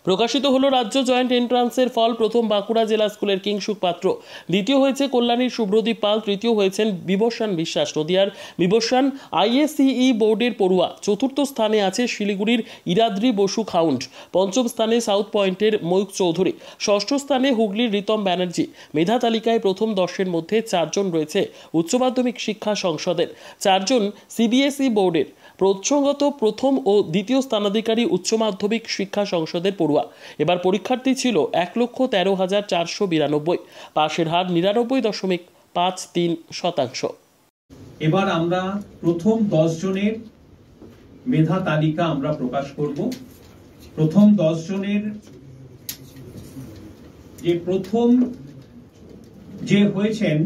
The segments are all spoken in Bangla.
প্রকাশিত হলো রাজ্য জয়েন্ট এন্ট্রান্সের ফল। প্রথম বাঁকুড়া জেলা স্কুলের কিংসুক পাত্র, দ্বিতীয় হয়েছে কল্যাণীর শুভ্রদীপ পাল, তৃতীয় হয়েছেন বিবস্বান বিশ্বাস, নদিয়ার বিবস্বান আইএসসিই বোর্ডের পড়ুয়া, চতুর্থ স্থানে আছে শিলিগুড়ির ইরাদ্রি বসু খাউন্ট, পঞ্চম স্থানে সাউথ পয়েন্টের ময়ূক চৌধুরী, ষষ্ঠ স্থানে হুগলির রিতম ব্যানার্জি। মেধা তালিকায় প্রথম 10-এর মধ্যে 4 জন রয়েছে উচ্চ মাধ্যমিক শিক্ষা সংসদের, 4 জন সিবিএসই বোর্ডের। প্রসঙ্গত প্রথম ও দ্বিতীয় স্থানাধিকারী উচ্চ মাধ্যমিক শিক্ষা সংসদের পড়ুয়া। এবার পরীক্ষার্থী ছিল 1,13,492, পাশের হার 99.53%। এবার আমরা প্রথম 10 জনের মেধা তালিকা আমরা প্রকাশ করব। প্রথম 10 জনের যে প্রথম যে হয়েছেন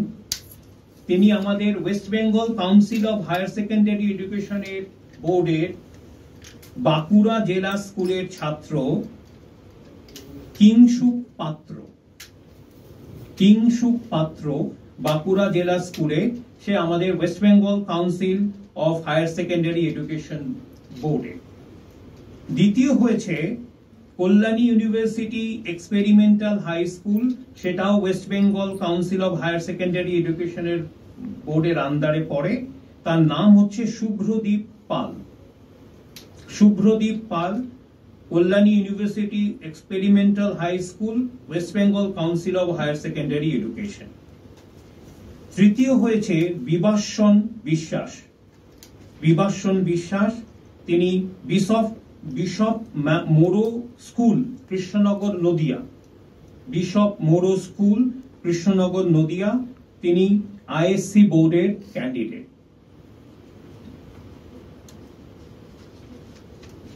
তিনি আমাদের West Bengal council of higher secondary এডুকেশনের বোর্ডের বাঁকুড়া জেলা স্কুলের ছাত্র কিংসুক পাত্র। কিংসুক পাত্র বাঁকুড়া জেলা স্কুলে, সে আমাদের West Bengal council of higher secondary Education বোর্ডে। দ্বিতীয় হয়েছে Kalyani University Experimental High School, সেটাও West Bengal council of higher secondary এডুকেশনের বোর্ডের আন্ডারে পড়ে। তার নাম হচ্ছে Subhradip Pal. Subhradip Pal, Kalyani University Experimental High School, West Bengal council of higher secondary Education. তৃতীয় হয়েছে বিবস্বান বিশ্বাস। বিবস্বান বিশ্বাস, তিনি Bishop Morrow School, Krishnanagar, Nadia. Bishop Morrow School, Krishnanagar, Nadia. তিনি আইএসসি বোর্ডের ক্যান্ডিডেট।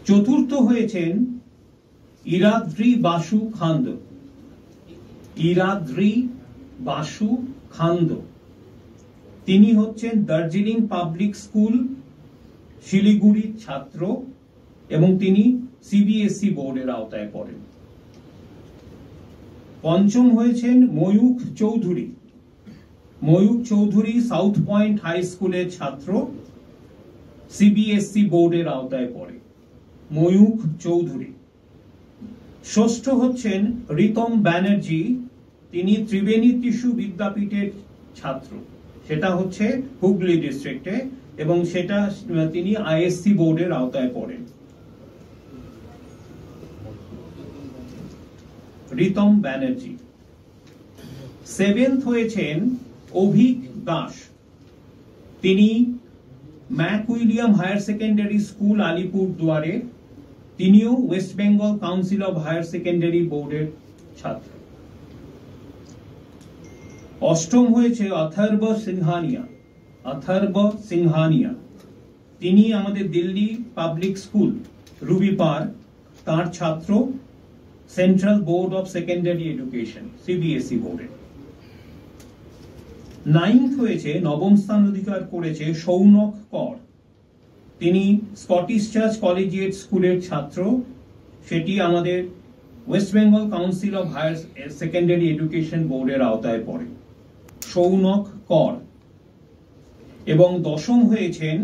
চতুর্থ হয়েছেন ইরাদ্রি বাসু খান্দ। ইরাদ্রি বাসু খান্দ, তিনি হচ্ছেন দার্জিলিং পাবলিক স্কুল, শিলিগুড়ির ছাত্র এবং তিনি সিবিএসই বোর্ডের আওতায় পড়েন। পঞ্চম হয়েছেন Mayukh Chowdhury. Mayukh Chowdhury South Point high স্কুলের ছাত্র, সিবিএসই বোর্ডের আওতায় পড়ে। ময়ূক চৌধুরী। ষষ্ঠ হচ্ছেন রিতম ব্যানার্জি, তিনি ত্রিবেণী টিস্যু বিদ্যাপীঠের ছাত্র, সেটা হচ্ছে হুগলি ডিস্ট্রিক্টে এবং সেটা তিনি আইএসসি বোর্ডের আওতায় পড়েন। রিতম ব্যানার্জি। সেভেন্থ হয়েছেন অভিক দাস, তিনি Mac William Higher Secondary School, আলিপুরদুয়ারে, তিনিও West Bengal council of higher Secondary বোর্ডের ছাত্র। অষ্টম হয়েছে অথর্ব সিংহানিয়া। অথর্ব সিংহানিয়া, তিনি আমাদের Delhi public school Ruby park, তার ছাত্র, central board of secondary education, CBSE বোর্ডের। নাইন্থ হয়েছে, নবম স্থান অধিকার করেছে সৌনক কর, তিনি স্কটিশ চার্চ কলেজিয়েট স্কুলের ছাত্র, সেটি আমাদের West Bengal council of higher secondary education বোর্ডের আওতায় পড়ে। সৌনক কর। এবং দশম হয়েছেন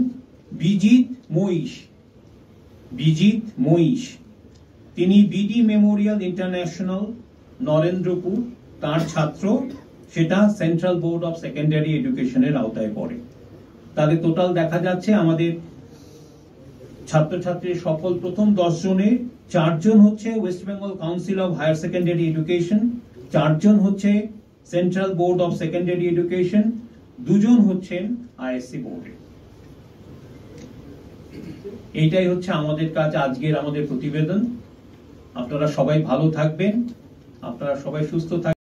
বিজিত মহিষ। বিজিত মহিষ, তিনি বিডি মেমোরিয়াল ইন্টারন্যাশনাল, নরেন্দ্রপুর, তার ছাত্র, সেটা সেন্ট্রাল বোর্ড অফ সেকেন্ডারি এডুকেশনের আওতায় পড়ে। তাহলে টোটাল দেখা যাচ্ছে আমাদের ছাত্রছাত্রীর সফল প্রথম 10 জনে 4 জন হচ্ছে West Bengal council of higher secondary education, 4 জন হচ্ছে central board of secondary education, 2 জন হচ্ছেন আইএসসি বোর্ডে। এইটাই হচ্ছে আমাদের কাছে আজকের আমাদের প্রতিবেদন। আপনারা সবাই ভালো থাকবেন, আপনারা সবাই সুস্থ থাকবেন।